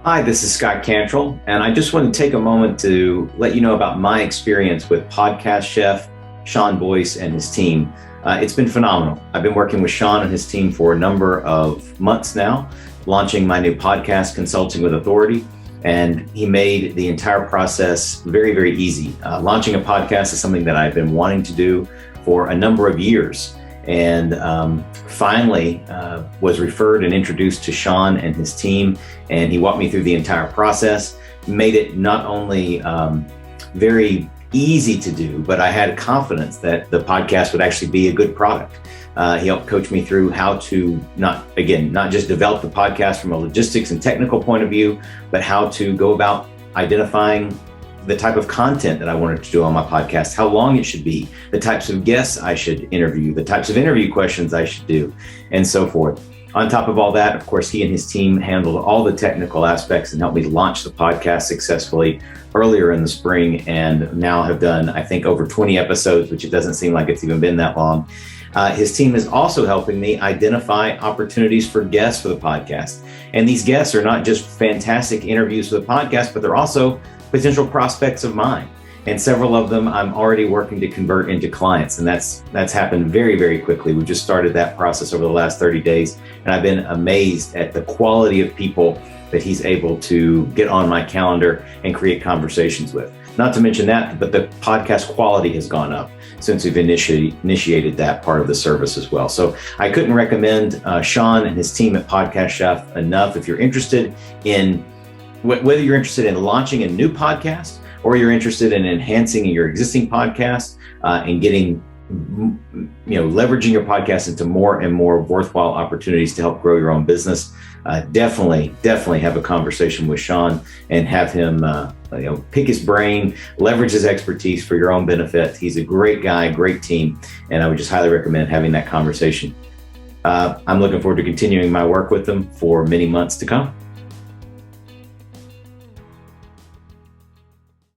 Hi, this is Scott Cantrell, and I just want to take a moment to let you know about my experience with podcast chef Sean Boyce and his team. It's been phenomenal. I've been working with Sean and his team for a number of months now, launching my new podcast, Consulting with Authority, and he made the entire process very, very easy. Launching a podcast is something that I've been wanting to do for a number of years. And finally was referred and introduced to Sean and his team, and he walked me through the entire process, made it not only very easy to do, but I had confidence that the podcast would actually be a good product. He helped coach me through how to not just develop the podcast from a logistics and technical point of view, but how to go about identifying the type of content that I wanted to do on my podcast, how long it should be, the types of guests I should interview, the types of interview questions I should do, and so forth. On top of all that, of course, he and his team handled all the technical aspects and helped me launch the podcast successfully earlier in the spring, and now have done, I think, over 20 episodes, which it doesn't seem like it's even been that long. His team is also helping me identify opportunities for guests for the podcast. And these guests are not just fantastic interviews for the podcast, but they're also potential prospects of mine. And several of them I'm already working to convert into clients. And that's happened very, very quickly. We just started that process over the last 30 days. And I've been amazed at the quality of people that he's able to get on my calendar and create conversations with. Not to mention that, but the podcast quality has gone up since we've initiated that part of the service as well. So I couldn't recommend Sean and his team at Podcast Chef enough. If you're interested in whether you're interested in launching a new podcast or you're interested in enhancing your existing podcast and getting, leveraging your podcast into more and more worthwhile opportunities to help grow your own business, definitely have a conversation with Sean and have him, pick his brain, leverage his expertise for your own benefit. He's a great guy, great team, and I would just highly recommend having that conversation. I'm looking forward to continuing my work with them for many months to come.